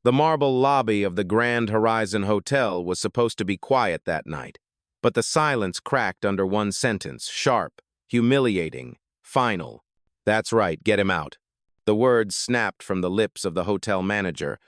The marble lobby of the Grand Horizon Hotel was supposed to be quiet that night, but the silence cracked under one sentence, sharp, humiliating, final. "That's right, get him out." The words snapped from the lips of the hotel manager,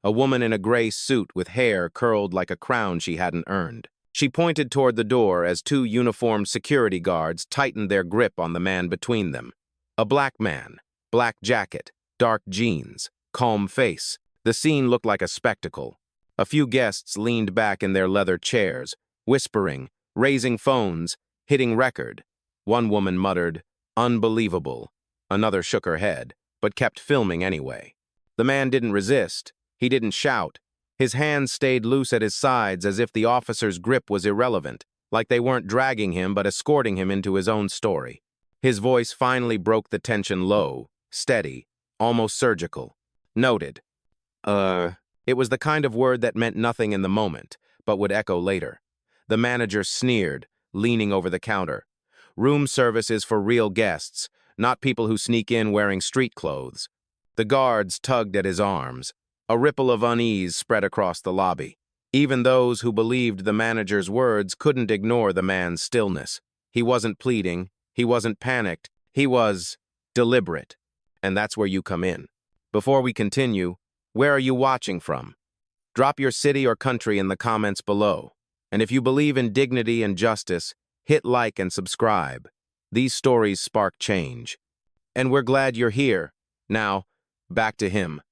a woman in a gray suit with hair curled like a crown she hadn't earned. She pointed toward the door as two uniformed security guards tightened their grip on the man between them. A black man, black jacket, dark jeans, calm face. The scene looked like a spectacle. A few guests leaned back in their leather chairs, whispering, raising phones, hitting record. One woman muttered, "Unbelievable." Another shook her head, but kept filming anyway. The man didn't resist. He didn't shout. His hands stayed loose at his sides as if the officer's grip was irrelevant, like they weren't dragging him but escorting him into his own story. His voice finally broke the tension low, steady, almost surgical. Noted. It was the kind of word that meant nothing in the moment, but would echo later. The manager sneered, leaning over the counter. "Room service is for real guests, not people who sneak in wearing street clothes." The guards tugged at his arms. A ripple of unease spread across the lobby. Even those who believed the manager's words couldn't ignore the man's stillness. He wasn't pleading. He wasn't panicked. He was deliberate. And that's where you come in. Before we continue, where are you watching from? Drop your city or country in the comments below. And if you believe in dignity and justice, hit like and subscribe. These stories spark change. And we're glad you're here. Now, back to him.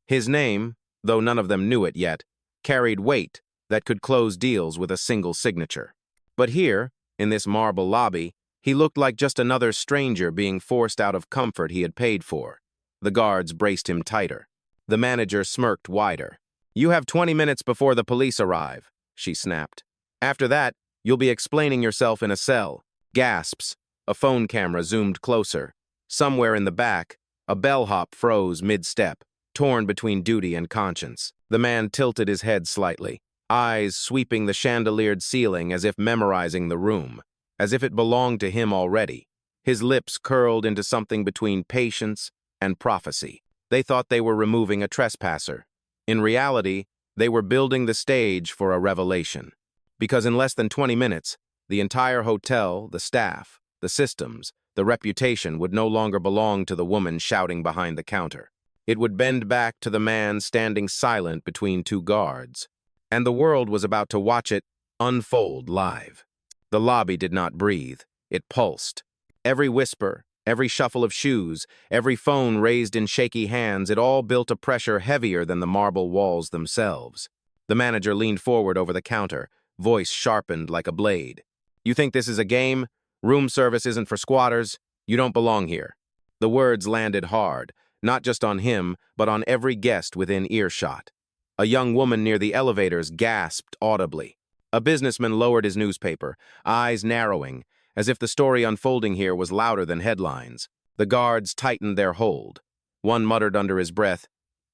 His name, though none of them knew it yet, carried weight that could close deals with a single signature. But here, in this marble lobby, he looked like just another stranger being forced out of comfort he had paid for. The guards braced him tighter. The manager smirked wider. "You have 20 minutes before the police arrive," she snapped. "After that, you'll be explaining yourself in a cell." Gasps. A phone camera zoomed closer. Somewhere in the back, a bellhop froze mid-step, torn between duty and conscience. The man tilted his head slightly, eyes sweeping the chandeliered ceiling as if memorizing the room, as if it belonged to him already. His lips curled into something between patience and prophecy. They thought they were removing a trespasser. In reality, they were building the stage for a revelation. Because in less than 20 minutes, the entire hotel, the staff, the systems, the reputation would no longer belong to the woman shouting behind the counter. It would bend back to the man standing silent between two guards. And the world was about to watch it unfold live. The lobby did not breathe. It pulsed. Every whisper, every shuffle of shoes, every phone raised in shaky hands, it all built a pressure heavier than the marble walls themselves. The manager leaned forward over the counter, voice sharpened like a blade. "You think this is a game? Room service isn't for squatters. You don't belong here." The words landed hard, not just on him, but on every guest within earshot. A young woman near the elevators gasped audibly. A businessman lowered his newspaper, eyes narrowing, as if the story unfolding here was louder than headlines. The guards tightened their hold. One muttered under his breath,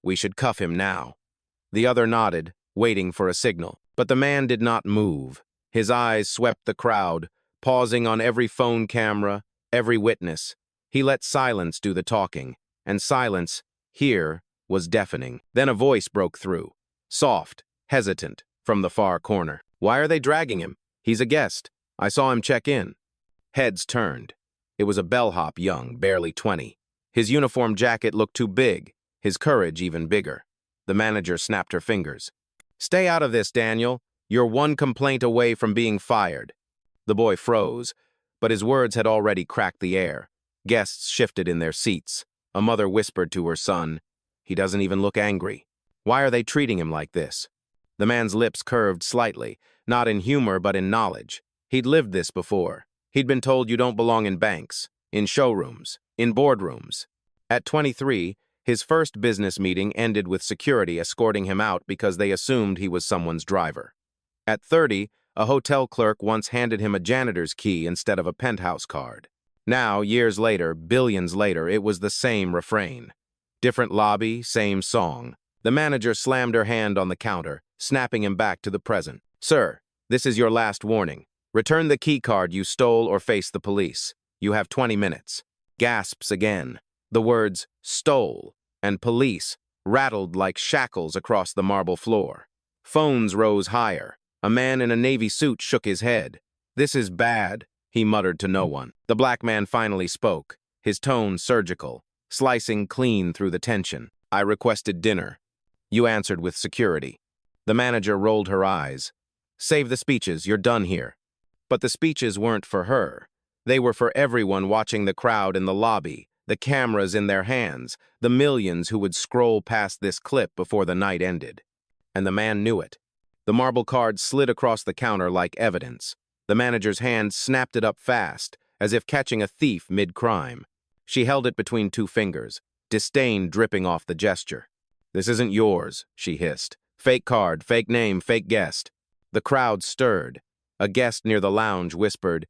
"We should cuff him now." The other nodded, waiting for a signal. But the man did not move. His eyes swept the crowd, pausing on every phone camera, every witness. He let silence do the talking, and silence, here, was deafening. Then a voice broke through, soft, hesitant, from the far corner. "Why are they dragging him? He's a guest. I saw him check in." Heads turned. It was a bellhop young, barely 20. His uniform jacket looked too big, his courage even bigger. The manager snapped her fingers. "Stay out of this, Daniel. You're one complaint away from being fired." The boy froze, but his words had already cracked the air. Guests shifted in their seats. A mother whispered to her son, "He doesn't even look angry. Why are they treating him like this?" The man's lips curved slightly, not in humor but in knowledge. He'd lived this before. He'd been told you don't belong in banks, in showrooms, in boardrooms. At 23, his first business meeting ended with security escorting him out because they assumed he was someone's driver. At 30, a hotel clerk once handed him a janitor's key instead of a penthouse card. Now, years later, billions later, it was the same refrain. Different lobby, same song. The manager slammed her hand on the counter, snapping him back to the present. "Sir, this is your last warning. Return the key card you stole or face the police. You have 20 minutes. Gasps again. The words stole and police rattled like shackles across the marble floor. Phones rose higher. A man in a navy suit shook his head. "This is bad," he muttered to no one. The black man finally spoke, his tone surgical, slicing clean through the tension. "I requested dinner. You answered with security." The manager rolled her eyes. "Save the speeches, you're done here." But the speeches weren't for her. They were for everyone watching, the crowd in the lobby, the cameras in their hands, the millions who would scroll past this clip before the night ended. And the man knew it. The marble card slid across the counter like evidence. The manager's hand snapped it up fast, as if catching a thief mid-crime. She held it between two fingers, disdain dripping off the gesture. "This isn't yours," she hissed. "Fake card, fake name, fake guest." The crowd stirred. A guest near the lounge whispered,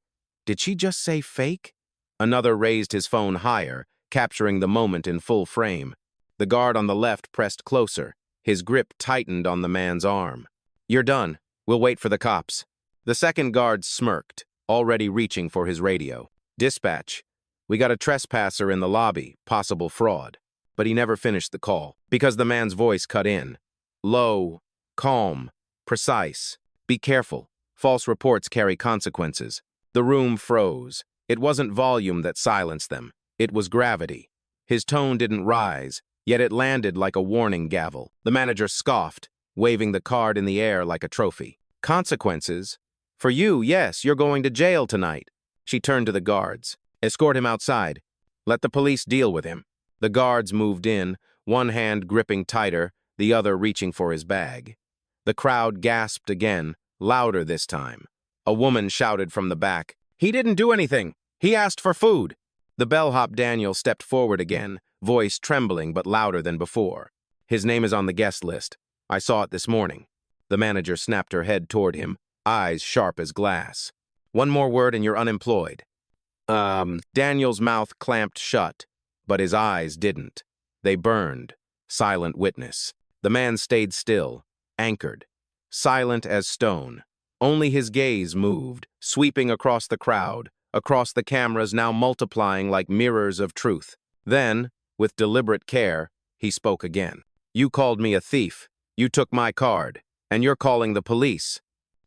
"Did she just say fake?" Another raised his phone higher, capturing the moment in full frame. The guard on the left pressed closer. His grip tightened on the man's arm. "You're done. We'll wait for the cops." The second guard smirked, already reaching for his radio. "Dispatch. We got a trespasser in the lobby, possible fraud." But he never finished the call, because the man's voice cut in. Low, calm, precise. "Be careful. False reports carry consequences." The room froze. It wasn't volume that silenced them. It was gravity. His tone didn't rise, yet it landed like a warning gavel. The manager scoffed, waving the card in the air like a trophy. "Consequences? For you, yes, you're going to jail tonight." She turned to the guards. "Escort him outside. Let the police deal with him." The guards moved in, one hand gripping tighter, the other reaching for his bag. The crowd gasped again, louder this time. A woman shouted from the back, "He didn't do anything. He asked for food." The bellhop Daniel stepped forward again, voice trembling but louder than before. "His name is on the guest list. I saw it this morning." The manager snapped her head toward him, eyes sharp as glass. "One more word and you're unemployed." Daniel's mouth clamped shut, but his eyes didn't. They burned, silent witness. The man stayed still, anchored, silent as stone. Only his gaze moved, sweeping across the crowd, across the cameras now multiplying like mirrors of truth. Then, with deliberate care, he spoke again. "You called me a thief. You took my card. And you're calling the police."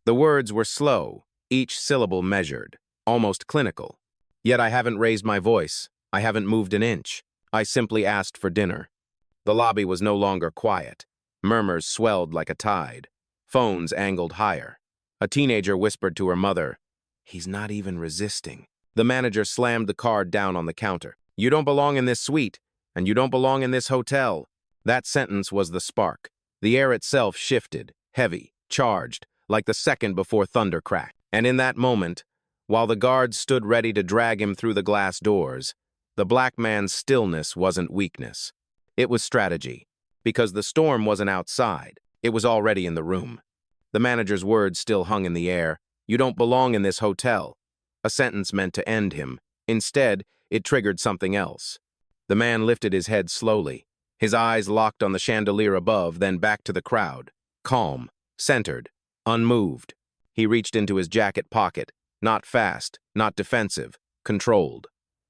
The words were slow, each syllable measured, almost clinical. "Yet I haven't raised my voice. I haven't moved an inch. I simply asked for dinner." The lobby was no longer quiet. Murmurs swelled like a tide. Phones angled higher. A teenager whispered to her mother, "He's not even resisting." The manager slammed the card down on the counter. "You don't belong in this suite, and you don't belong in this hotel." That sentence was the spark. The air itself shifted, heavy, charged, like the second before thunder cracked. And in that moment, while the guards stood ready to drag him through the glass doors, the black man's stillness wasn't weakness. It was strategy, because the storm wasn't outside. It was already in the room. The manager's words still hung in the air. "You don't belong in this hotel." A sentence meant to end him. Instead, it triggered something else. The man lifted his head slowly, his eyes locked on the chandelier above, then back to the crowd. Calm, centered, unmoved. He reached into his jacket pocket, not fast, not defensive, controlled.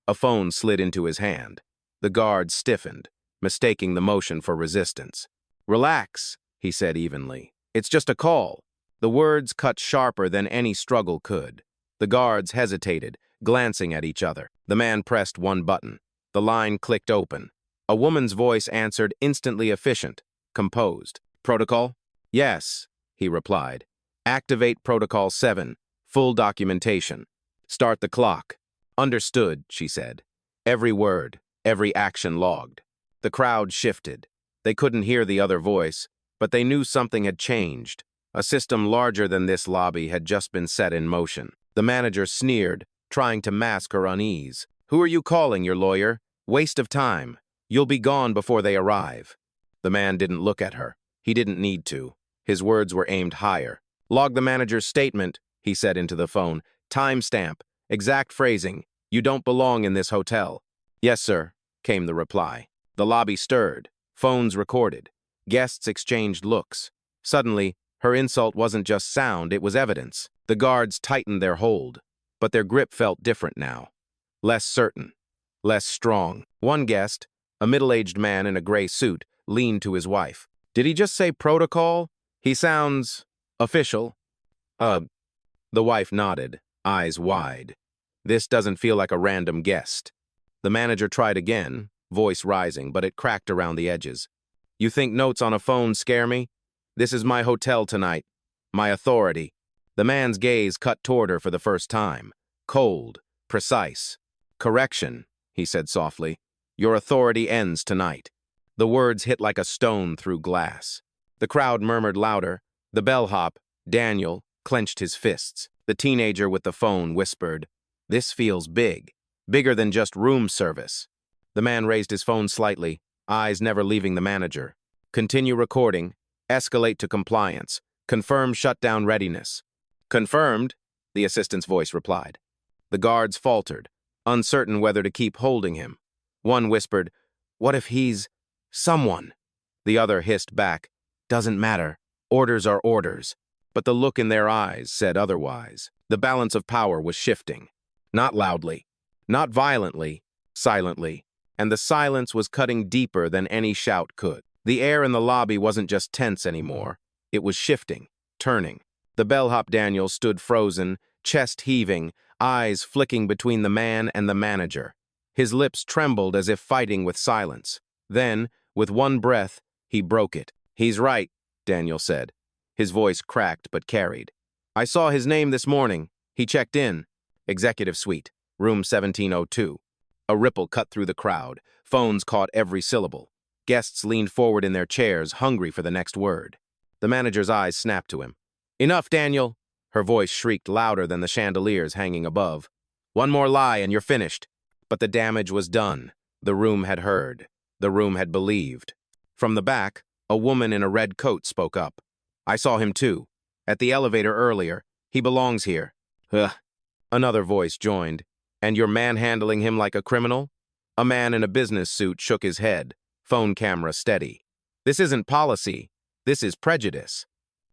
A phone slid into his hand. The guard stiffened, mistaking the motion for resistance. "Relax," he said evenly. "It's just a call." The words cut sharper than any struggle could. The guards hesitated, glancing at each other. The man pressed one button. The line clicked open. A woman's voice answered, instantly efficient, composed. "Protocol?" "Yes," he replied. "Activate Protocol 7. Full documentation. Start the clock." "Understood," she said. Every word, every action logged. The crowd shifted. They couldn't hear the other voice, but they knew something had changed. A system larger than this lobby had just been set in motion. The manager sneered, trying to mask her unease. "Who are you calling, your lawyer? Waste of time. You'll be gone before they arrive." The man didn't look at her. He didn't need to. His words were aimed higher. "Log the manager's statement," he said into the phone. "Timestamp. Exact phrasing. You don't belong in this hotel." "Yes, sir," came the reply. The lobby stirred. Phones recorded. Guests exchanged looks. Suddenly, her insult wasn't just sound, it was evidence. The guards tightened their hold, but their grip felt different now. Less certain, less strong. One guest, a middle-aged man in a gray suit, leaned to his wife. Did he just say protocol? He sounds official. The wife nodded, eyes wide. This doesn't feel like a random guest. The manager tried again, voice rising, but it cracked around the edges. You think notes on a phone scare me? This is my hotel tonight. My authority. The man's gaze cut toward her for the first time. Cold, precise. Correction, he said softly. Your authority ends tonight. The words hit like a stone through glass. The crowd murmured louder. The bellhop, Daniel, clenched his fists. The teenager with the phone whispered, "This feels big. Bigger than just room service." The man raised his phone slightly, eyes never leaving the manager. Continue recording. Escalate to compliance. Confirm shutdown readiness. Confirmed, the assistant's voice replied. The guards faltered, uncertain whether to keep holding him. One whispered, "What if he's someone?" The other hissed back, "Doesn't matter. Orders are orders." But the look in their eyes said otherwise. The balance of power was shifting. Not loudly, not violently, silently. And the silence was cutting deeper than any shout could. The air in the lobby wasn't just tense anymore. It was shifting, turning. The bellhop Daniel stood frozen, chest heaving, eyes flicking between the man and the manager. His lips trembled as if fighting with silence. Then, with one breath, he broke it. "He's right," Daniel said. His voice cracked but carried. "I saw his name this morning. He checked in. Executive suite, room 1702. A ripple cut through the crowd. Phones caught every syllable. Guests leaned forward in their chairs, hungry for the next word. The manager's eyes snapped to him. "Enough, Daniel!" Her voice shrieked louder than the chandeliers hanging above. "One more lie and you're finished." But the damage was done. The room had heard. The room had believed. From the back, a woman in a red coat spoke up. "I saw him too. At the elevator earlier. He belongs here." Ugh. Another voice joined. "And you're manhandling him like a criminal?" A man in a business suit shook his head, phone camera steady. "This isn't policy. This is prejudice."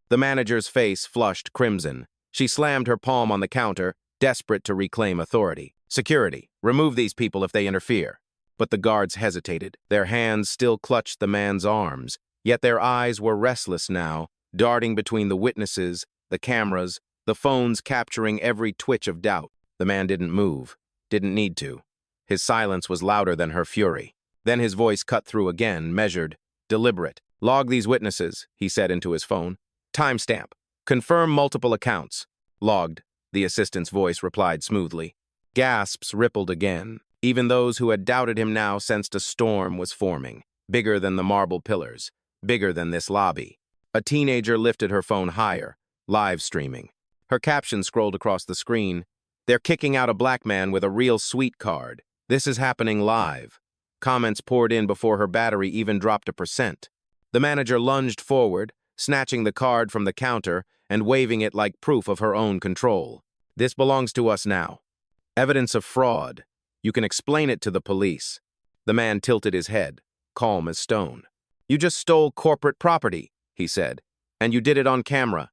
The manager's face flushed crimson. She slammed her palm on the counter, desperate to reclaim authority. "Security, remove these people if they interfere." But the guards hesitated. Their hands still clutched the man's arms, yet their eyes were restless now, darting between the witnesses, the cameras, the phones capturing every twitch of doubt. The man didn't move, didn't need to. His silence was louder than her fury. Then his voice cut through again, measured, deliberate. "Log these witnesses," he said into his phone. "Timestamp. Confirm multiple accounts." "Logged," the assistant's voice replied smoothly. Gasps rippled again. Even those who had doubted him now sensed a storm was forming, bigger than the marble pillars, bigger than this lobby. A teenager lifted her phone higher, live streaming. Her caption scrolled across the screen. "They're kicking out a black man with a real sweet card. This is happening live." Comments poured in before her battery even dropped 1%. The manager lunged forward, snatching the card from the counter and waving it like proof of her own control. "This belongs to us now. Evidence of fraud. You can explain it to the police." The man tilted his head, calm as stone. "You just stole corporate property," he said, "and you did it on camera."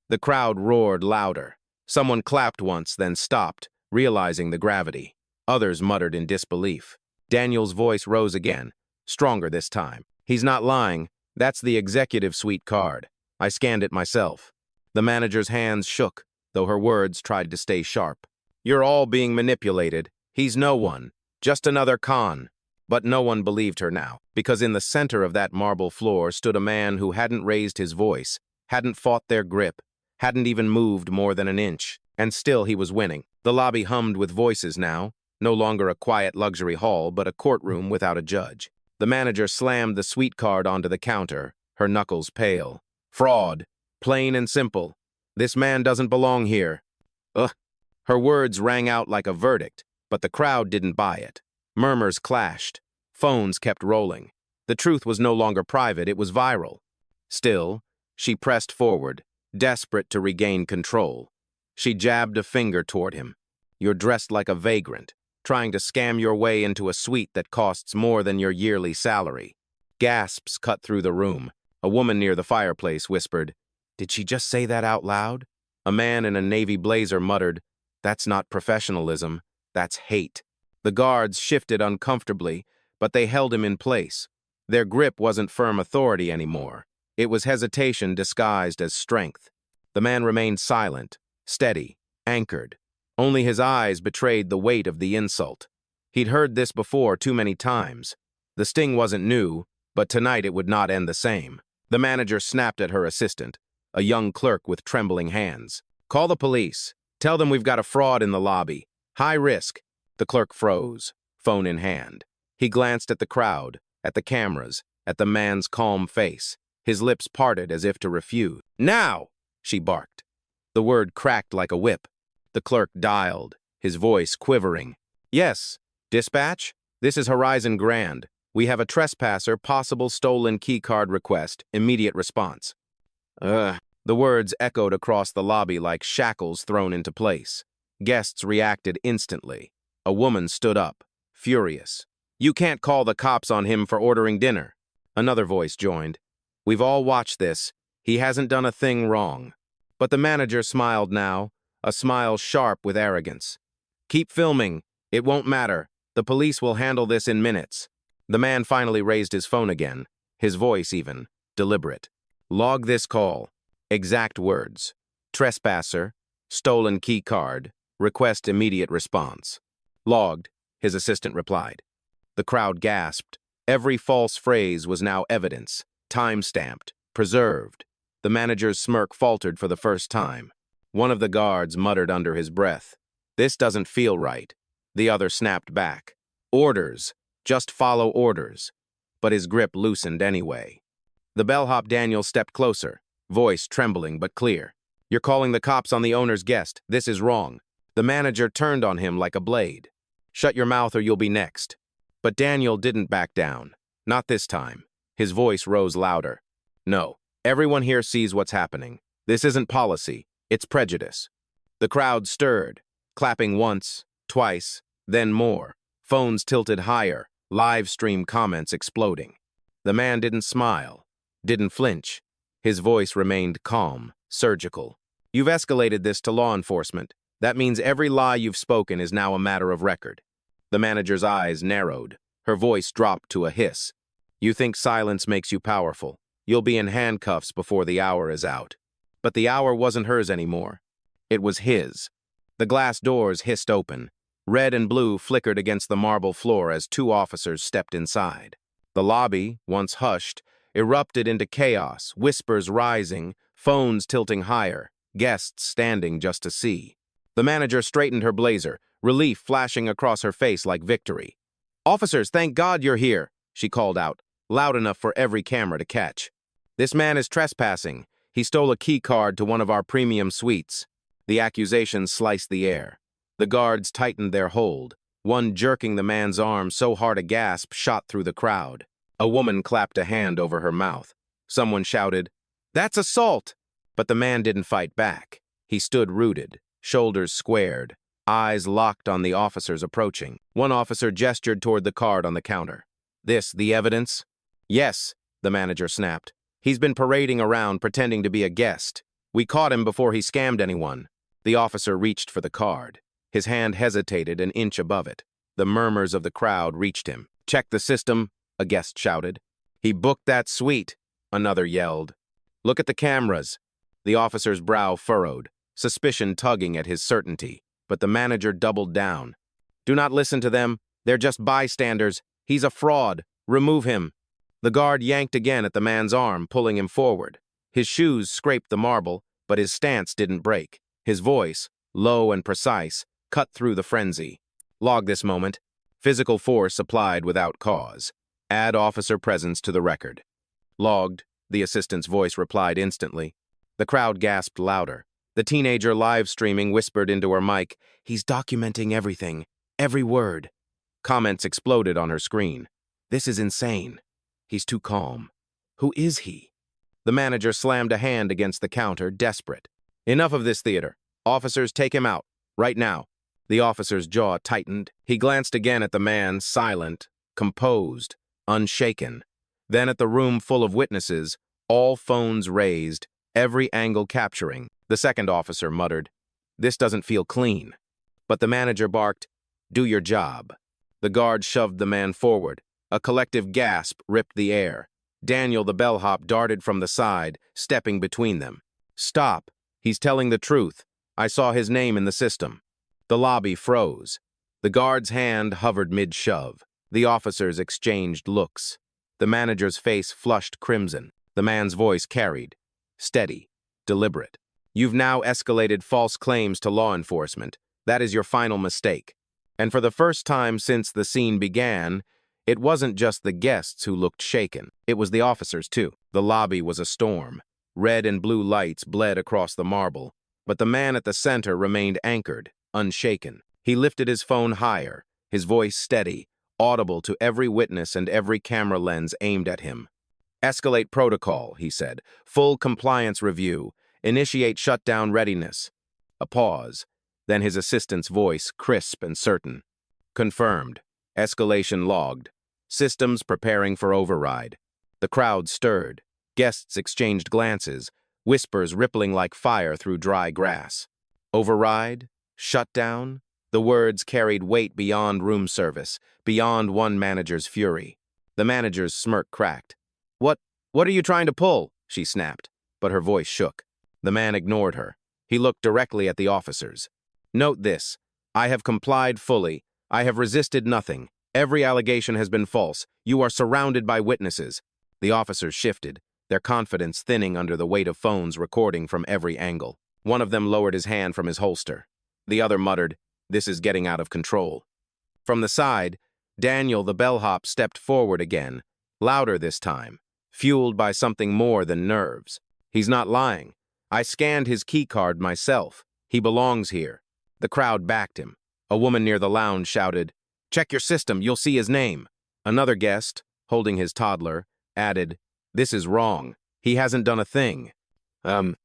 The crowd roared louder. Someone clapped once, then stopped, realizing the gravity. Others muttered in disbelief. Daniel's voice rose again, stronger this time. "He's not lying. That's the executive suite card. I scanned it myself." The manager's hands shook, though her words tried to stay sharp. "You're all being manipulated. He's no one. Just another con." But no one believed her now, because in the center of that marble floor stood a man who hadn't raised his voice, hadn't fought their grip, hadn't even moved more than an inch, and still he was winning. The lobby hummed with voices now, no longer a quiet luxury hall, but a courtroom without a judge. The manager slammed the sweet card onto the counter, her knuckles pale. "Fraud. Plain and simple. This man doesn't belong here." Ugh. Her words rang out like a verdict, but the crowd didn't buy it. Murmurs clashed. Phones kept rolling. The truth was no longer private, it was viral. Still, she pressed forward, desperate to regain control. She jabbed a finger toward him. "You're dressed like a vagrant, trying to scam your way into a suite that costs more than your yearly salary." Gasps cut through the room. A woman near the fireplace whispered, "Did she just say that out loud?" A man in a navy blazer muttered, "That's not professionalism, that's hate." The guards shifted uncomfortably, but they held him in place. Their grip wasn't firm authority anymore. It was hesitation disguised as strength. The man remained silent, steady, anchored. Only his eyes betrayed the weight of the insult. He'd heard this before too many times. The sting wasn't new, but tonight it would not end the same. The manager snapped at her assistant, a young clerk with trembling hands. "Call the police. Tell them we've got a fraud in the lobby. High risk." The clerk froze, phone in hand. He glanced at the crowd, at the cameras, at the man's calm face. His lips parted as if to refuse. "Now!" she barked. The word cracked like a whip. The clerk dialed, his voice quivering. "Yes, dispatch? This is Horizon Grand. We have a trespasser, possible stolen keycard request, immediate response." The words echoed across the lobby like shackles thrown into place. Guests reacted instantly. A woman stood up, furious. "You can't call the cops on him for ordering dinner." Another voice joined. "We've all watched this. He hasn't done a thing wrong." But the manager smiled now, a smile sharp with arrogance. "Keep filming. It won't matter. The police will handle this in minutes." The man finally raised his phone again, his voice even, deliberate. "Log this call. Exact words. Trespasser, stolen key card, request immediate response." "Logged," his assistant replied. The crowd gasped. Every false phrase was now evidence, time-stamped, preserved. The manager's smirk faltered for the first time. One of the guards muttered under his breath, "This doesn't feel right." The other snapped back. "Orders. Just follow orders." But his grip loosened anyway. The bellhop Daniel stepped closer, voice trembling but clear. "You're calling the cops on the owner's guest. This is wrong." The manager turned on him like a blade. "Shut your mouth or you'll be next." But Daniel didn't back down. Not this time. His voice rose louder. "No, everyone here sees what's happening. This isn't policy. It's prejudice." The crowd stirred, clapping once, twice, then more. Phones tilted higher, live stream comments exploding. The man didn't smile, didn't flinch. His voice remained calm, surgical. "You've escalated this to law enforcement. That means every lie you've spoken is now a matter of record." The manager's eyes narrowed. Her voice dropped to a hiss. "You think silence makes you powerful. You'll be in handcuffs before the hour is out." But the hour wasn't hers anymore. It was his. The glass doors hissed open. Red and blue flickered against the marble floor as two officers stepped inside. The lobby, once hushed, erupted into chaos, whispers rising, phones tilting higher, guests standing just to see. The manager straightened her blazer, relief flashing across her face like victory. "Officers, thank God you're here," she called out, loud enough for every camera to catch. "This man is trespassing. He stole a key card to one of our premium suites." The accusations sliced the air. The guards tightened their hold, one jerking the man's arm so hard a gasp shot through the crowd. A woman clapped a hand over her mouth. Someone shouted, "That's assault!" But the man didn't fight back. He stood rooted, shoulders squared, eyes locked on the officers approaching. One officer gestured toward the card on the counter. "This, the evidence?" "Yes," the manager snapped. "He's been parading around pretending to be a guest. We caught him before he scammed anyone." The officer reached for the card. His hand hesitated an inch above it. The murmurs of the crowd reached him. "Check the system," a guest shouted. "He booked that suite," another yelled. "Look at the cameras." The officer's brow furrowed, suspicion tugging at his certainty, but the manager doubled down. "Do not listen to them. They're just bystanders. He's a fraud. Remove him." The guard yanked again at the man's arm, pulling him forward. His shoes scraped the marble, but his stance didn't break. His voice, low and precise, cut through the frenzy. "Log this moment. Physical force applied without cause. Add officer presence to the record." "Logged," the assistant's voice replied instantly. The crowd gasped louder. The teenager live streaming whispered into her mic, "He's documenting everything, every word." Comments exploded on her screen. "This is insane. He's too calm. Who is he?" The manager slammed a hand against the counter, desperate. "Enough of this theater. Officers, take him out. Right now." The officer's jaw tightened. He glanced again at the man, silent, composed, unshaken. Then at the room full of witnesses, all phones raised, every angle capturing. The second officer muttered, "This doesn't feel clean." But the manager barked, "Do your job." The guard shoved the man forward. A collective gasp ripped the air. Daniel the bellhop darted from the side, stepping between them. "Stop! He's telling the truth. I saw his name in the system." The lobby froze. The guard's hand hovered mid-shove. The officers exchanged looks. The manager's face flushed crimson. The man's voice carried. Steady. Deliberate. "You've now escalated false claims to law enforcement. That is your final mistake." And for the first time since the scene began, it wasn't just the guests who looked shaken. It was the officers, too. The lobby was a storm. Red and blue lights bled across the marble. But the man at the center remained anchored, unshaken. He lifted his phone higher, his voice steady, audible to every witness and every camera lens aimed at him. "Escalate protocol," he said. "Full compliance review. Initiate shutdown readiness." A pause. Then his assistant's voice, crisp and certain. "Confirmed. Escalation logged. Systems preparing for override." The crowd stirred. Guests exchanged glances, whispers rippling like fire through dry grass. Override? Shutdown? The words carried weight beyond room service, beyond one manager's fury. The manager's smirk cracked. What are you trying to pull?" she snapped, but her voice shook. The man ignored her. He looked directly at the officers. "Note this. I have complied fully. I have resisted nothing. Every allegation has been false. You are surrounded by witnesses." The officers shifted, their confidence thinning under the weight of phones recording from every angle. One of them lowered his hand from his holster. The other muttered, "This is getting out of control." From the side, Daniel the bellhop stepped forward again, louder this time, fueled by something more than nerves. "He's not lying. I scanned his keycard myself. He belongs here." The crowd backed him. A woman near the lounge shouted, "Check your system, you'll see his name." Another guest, holding his toddler, added, "This is wrong. He hasn't done a thing." The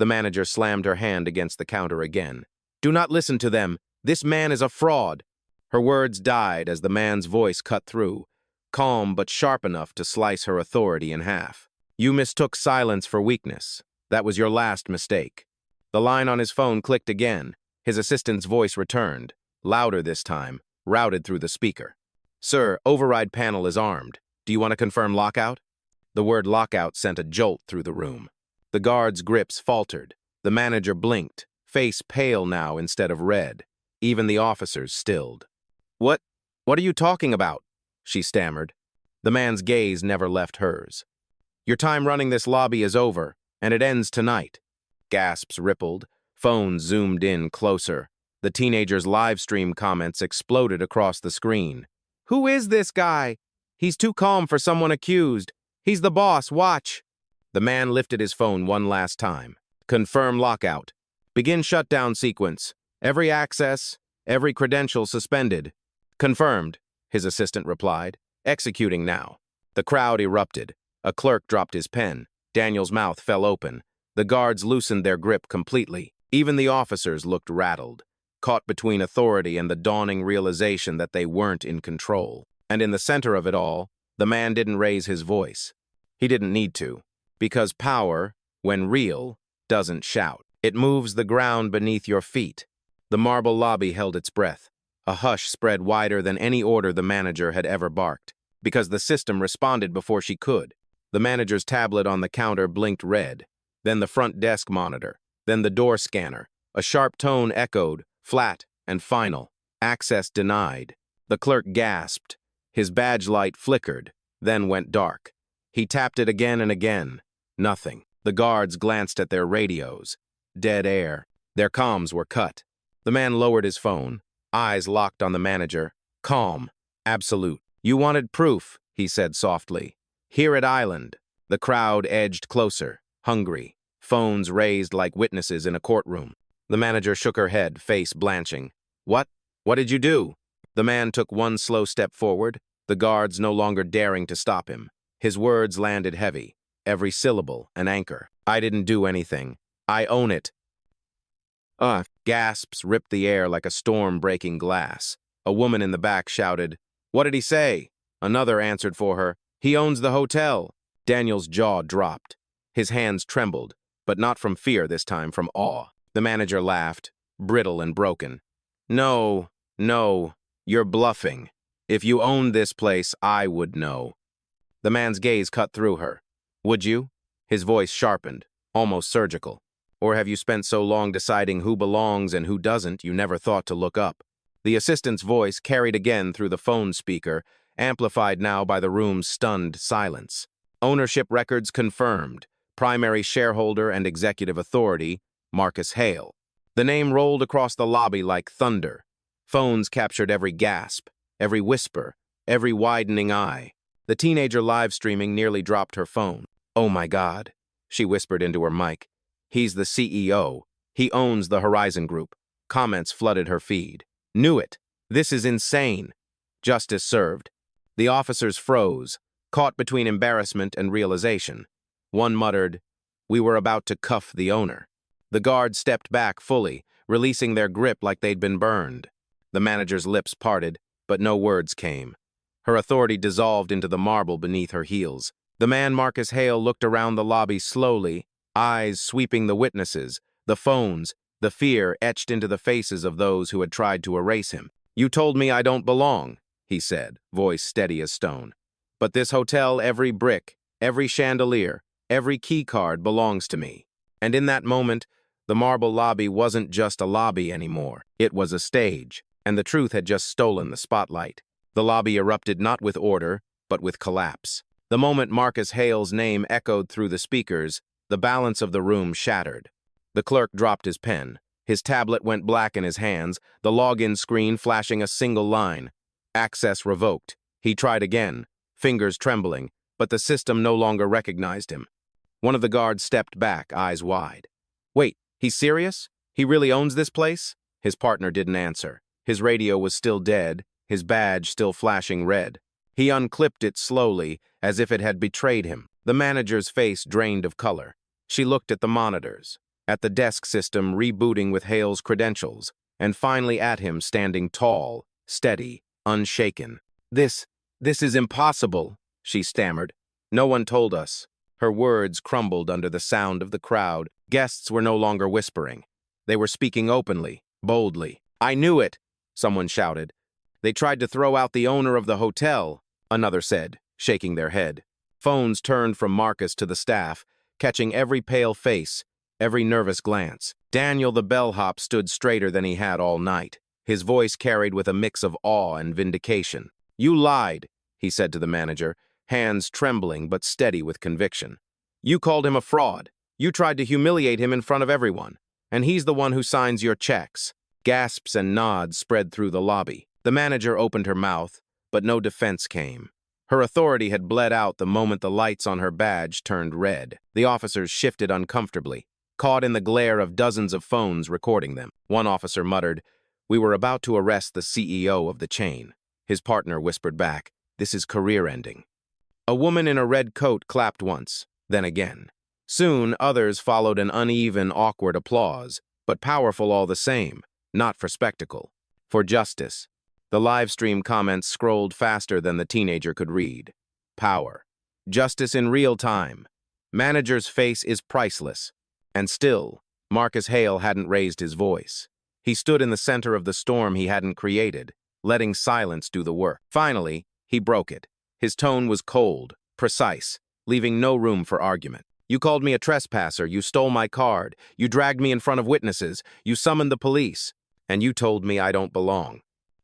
manager slammed her hand against the counter again. "Do not listen to them. This man is a fraud." Her words died as the man's voice cut through, calm but sharp enough to slice her authority in half. "You mistook silence for weakness. That was your last mistake." The line on his phone clicked again. His assistant's voice returned, louder this time, routed through the speaker. "Sir, override panel is armed. Do you want to confirm lockout?" The word lockout sent a jolt through the room. The guard's grips faltered. The manager blinked, face pale now instead of red. Even the officers stilled. What are you talking about?" she stammered. The man's gaze never left hers. "Your time running this lobby is over, and it ends tonight." Gasps rippled. Phones zoomed in closer. The teenager's livestream comments exploded across the screen. "Who is this guy? He's too calm for someone accused. He's the boss, watch." The man lifted his phone one last time. "Confirm lockout. Begin shutdown sequence. Every access, every credential suspended." "Confirmed," his assistant replied. "Executing now." The crowd erupted. A clerk dropped his pen. Daniel's mouth fell open. The guards loosened their grip completely. Even the officers looked rattled, caught between authority and the dawning realization that they weren't in control. And in the center of it all, the man didn't raise his voice. He didn't need to, because power, when real, doesn't shout. It moves the ground beneath your feet. The marble lobby held its breath. A hush spread wider than any order the manager had ever barked, because the system responded before she could. The manager's tablet on the counter blinked red, then the front desk monitor, then the door scanner. A sharp tone echoed, flat and final. "Access denied." The clerk gasped. His badge light flickered, then went dark. He tapped it again and again. Nothing. The guards glanced at their radios. Dead air. Their comms were cut. The man lowered his phone, eyes locked on the manager. Calm. Absolute. "You wanted proof," he said softly. "Here at Island." The crowd edged closer, hungry, phones raised like witnesses in a courtroom. The manager shook her head, face blanching. What did you do?" The man took one slow step forward, the guards no longer daring to stop him. His words landed heavy, every syllable an anchor. "I didn't do anything. I own it." Gasps ripped the air like a storm breaking glass. A woman in the back shouted, "What did he say?" Another answered for her, "He owns the hotel." Daniel's jaw dropped. His hands trembled, but not from fear this time, from awe. The manager laughed, brittle and broken. No, you're bluffing." If you owned this place, I would know. The man's gaze cut through her. Would you? His voice sharpened, almost surgical. Or have you spent so long deciding who belongs and who doesn't, you never thought to look up? The assistant's voice carried again through the phone speaker, amplified now by the room's stunned silence. Ownership records confirmed. Primary shareholder and executive authority, Marcus Hale. The name rolled across the lobby like thunder. Phones captured every gasp, every whisper, every widening eye. The teenager live streaming nearly dropped her phone. Oh my God, she whispered into her mic. He's the CEO. He owns the Horizon Group. Comments flooded her feed. Knew it. This is insane. Justice served. The officers froze, caught between embarrassment and realization. One muttered, "We were about to cuff the owner." The guards stepped back fully, releasing their grip like they'd been burned. The manager's lips parted, but no words came. Her authority dissolved into the marble beneath her heels. The man Marcus Hale looked around the lobby slowly, eyes sweeping the witnesses, the phones, the fear etched into the faces of those who had tried to erase him. "You told me I don't belong," he said, voice steady as stone. "But this hotel, every brick, every chandelier, every key card belongs to me." And in that moment, the marble lobby wasn't just a lobby anymore. It was a stage, and the truth had just stolen the spotlight. The lobby erupted not with order, but with collapse. The moment Marcus Hale's name echoed through the speakers, the balance of the room shattered. The clerk dropped his pen. His tablet went black in his hands, the login screen flashing a single line. Access revoked. He tried again, fingers trembling, but the system no longer recognized him. One of the guards stepped back, eyes wide. "Wait, he's serious? He really owns this place?" His partner didn't answer. His radio was still dead, his badge still flashing red. He unclipped it slowly, as if it had betrayed him. The manager's face drained of color. She looked at the monitors, at the desk system rebooting with Hale's credentials, and finally at him standing tall, steady, unshaken. This is impossible," she stammered. "No one told us." Her words crumbled under the sound of the crowd. Guests were no longer whispering. They were speaking openly, boldly. "I knew it," someone shouted. "They tried to throw out the owner of the hotel," another said, shaking their head. Phones turned from Marcus to the staff, catching every pale face, every nervous glance. Daniel the bellhop stood straighter than he had all night. His voice carried with a mix of awe and vindication. "You lied," he said to the manager, hands trembling but steady with conviction. "You called him a fraud. You tried to humiliate him in front of everyone. And he's the one who signs your checks." Gasps and nods spread through the lobby. The manager opened her mouth, but no defense came. Her authority had bled out the moment the lights on her badge turned red. The officers shifted uncomfortably, caught in the glare of dozens of phones recording them. One officer muttered, "We were about to arrest the CEO of the chain." His partner whispered back, "This is career-ending." A woman in a red coat clapped once, then again. Soon, others followed an uneven, awkward applause, but powerful all the same, not for spectacle, for justice. The live stream comments scrolled faster than the teenager could read. Power. Justice in real time. Manager's face is priceless. And still, Marcus Hale hadn't raised his voice. He stood in the center of the storm he hadn't created, letting silence do the work. Finally, he broke it. His tone was cold, precise, leaving no room for argument. "You called me a trespasser, you stole my card, you dragged me in front of witnesses, you summoned the police, and you told me I don't belong."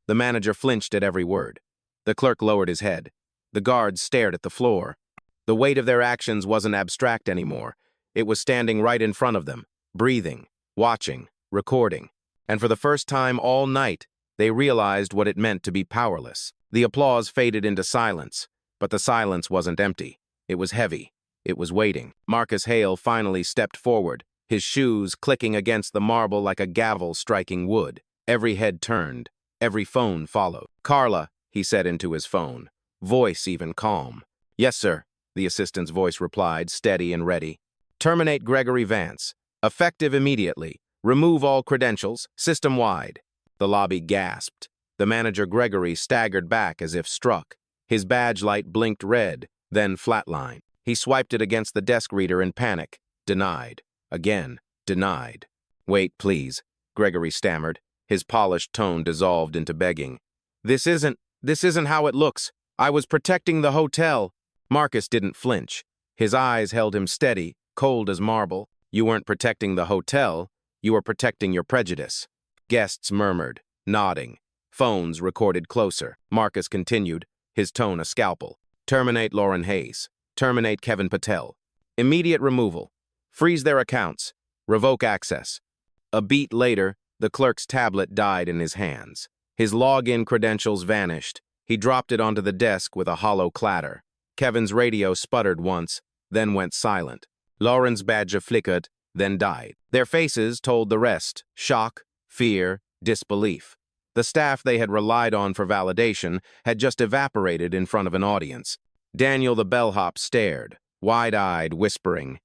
The manager flinched at every word. The clerk lowered his head. The guards stared at the floor. The weight of their actions wasn't abstract anymore. It was standing right in front of them, breathing, watching, recording. And for the first time all night, they realized what it meant to be powerless. The applause faded into silence, but the silence wasn't empty. It was heavy. It was waiting. Marcus Hale finally stepped forward, his shoes clicking against the marble like a gavel striking wood. Every head turned. Every phone followed. "Carla," he said into his phone, voice even calm. "Yes, sir," the assistant's voice replied, steady and ready. "Terminate Gregory Vance. Effective immediately. Remove all credentials, system-wide." The lobby gasped. The manager Gregory staggered back as if struck. His badge light blinked red, then flatlined. He swiped it against the desk reader in panic. Denied. Again. Denied. "Wait, please," Gregory stammered. His polished tone dissolved into begging. "This isn't..." This isn't how it looks. I was protecting the hotel." Marcus didn't flinch. His eyes held him steady, cold as marble. "You weren't protecting the hotel. You were protecting your prejudice." Guests murmured, nodding. Phones recorded closer. Marcus continued, his tone a scalpel. "Terminate Lauren Hayes. Terminate Kevin Patel. Immediate removal. Freeze their accounts. Revoke access." A beat later, the clerk's tablet died in his hands. His login credentials vanished. He dropped it onto the desk with a hollow clatter. Kevin's radio sputtered once, then went silent. Lauren's badge flickered, then died. Their faces told the rest: shock, fear, disbelief. The staff they had relied on for validation had just evaporated in front of an audience. Daniel the bellhop stared, wide-eyed, whispering,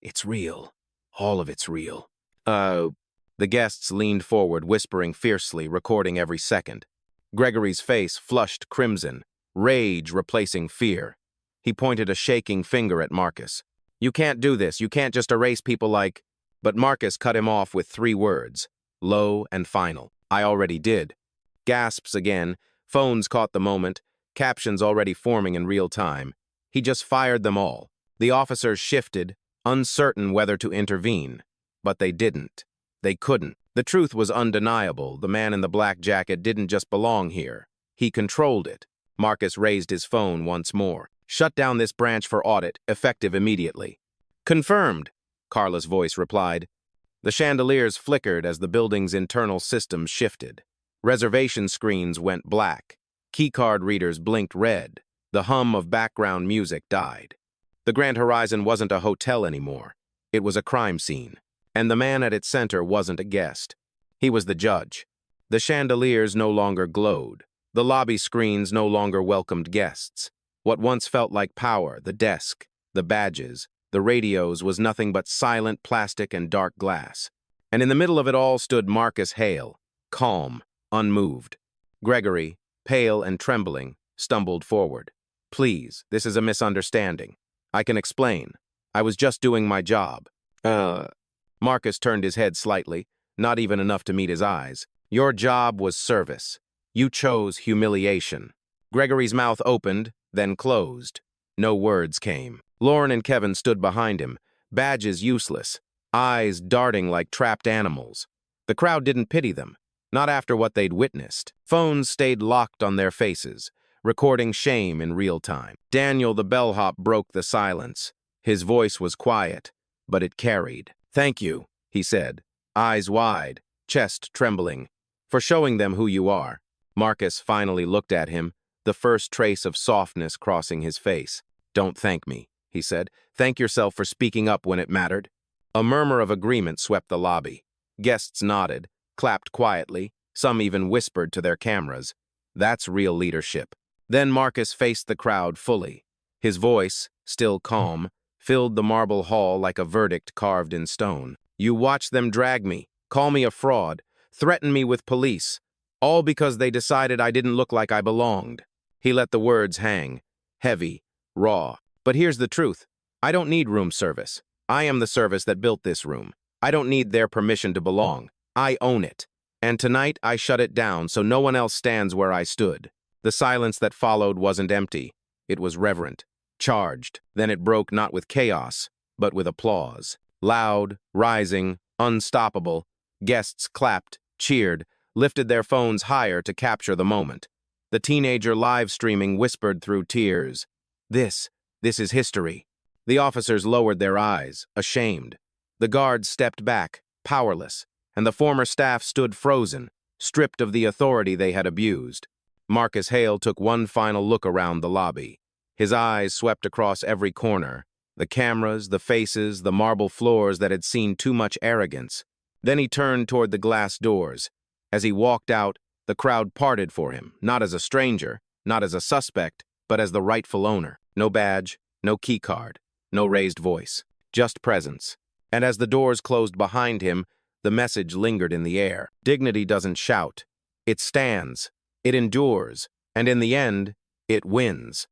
"It's real. All of it's real." The guests leaned forward, whispering fiercely, recording every second. Gregory's face flushed crimson, rage replacing fear. He pointed a shaking finger at Marcus. "You can't do this. You can't just erase people like—" But Marcus cut him off with 3 words, low and final. "I already did." Gasps again. Phones caught the moment, captions already forming in real time. He just fired them all. The officers shifted, uncertain whether to intervene. But they didn't. They couldn't. The truth was undeniable. The man in the black jacket didn't just belong here. He controlled it. Marcus raised his phone once more. "Shut down this branch for audit, effective immediately." "Confirmed," Carla's voice replied. The chandeliers flickered as the building's internal systems shifted. Reservation screens went black. Keycard readers blinked red. The hum of background music died. The Grand Horizon wasn't a hotel anymore. It was a crime scene. And the man at its center wasn't a guest. He was the judge. The chandeliers no longer glowed. The lobby screens no longer welcomed guests. What once felt like power, the desk, the badges, the radios, was nothing but silent plastic and dark glass. And in the middle of it all stood Marcus Hale, calm, unmoved. Gregory, pale and trembling, stumbled forward. "Please, this is a misunderstanding. I can explain. I was just doing my job." Marcus turned his head slightly, not even enough to meet his eyes. "Your job was service. You chose humiliation." Gregory's mouth opened, then closed. No words came. Lauren and Kevin stood behind him, badges useless, eyes darting like trapped animals. The crowd didn't pity them, not after what they'd witnessed. Phones stayed locked on their faces, recording shame in real time. Daniel the bellhop broke the silence. His voice was quiet, but it carried. "Thank you," he said, eyes wide, chest trembling, "for showing them who you are." Marcus finally looked at him, the first trace of softness crossing his face. "Don't thank me," he said. "Thank yourself for speaking up when it mattered." A murmur of agreement swept the lobby. Guests nodded, clapped quietly, some even whispered to their cameras. That's real leadership. Then Marcus faced the crowd fully. His voice, still calm, filled the marble hall like a verdict carved in stone. "You watch them drag me, call me a fraud, threaten me with police, all because they decided I didn't look like I belonged." He let the words hang, heavy, raw. "But here's the truth. I don't need room service. I am the service that built this room. I don't need their permission to belong. I own it. And tonight I shut it down so no one else stands where I stood." The silence that followed wasn't empty. It was reverent, charged. Then it broke not with chaos, but with applause. Loud, rising, unstoppable. Guests clapped, cheered, lifted their phones higher to capture the moment. The teenager live streaming whispered through tears, This is history." The officers lowered their eyes, ashamed. The guards stepped back, powerless, and the former staff stood frozen, stripped of the authority they had abused. Marcus Hale took one final look around the lobby. His eyes swept across every corner, the cameras, the faces, the marble floors that had seen too much arrogance. Then he turned toward the glass doors. As he walked out, the crowd parted for him, not as a stranger, not as a suspect, but as the rightful owner. No badge, no keycard, no raised voice, just presence. And as the doors closed behind him, the message lingered in the air. Dignity doesn't shout. It stands. It endures. And in the end, it wins.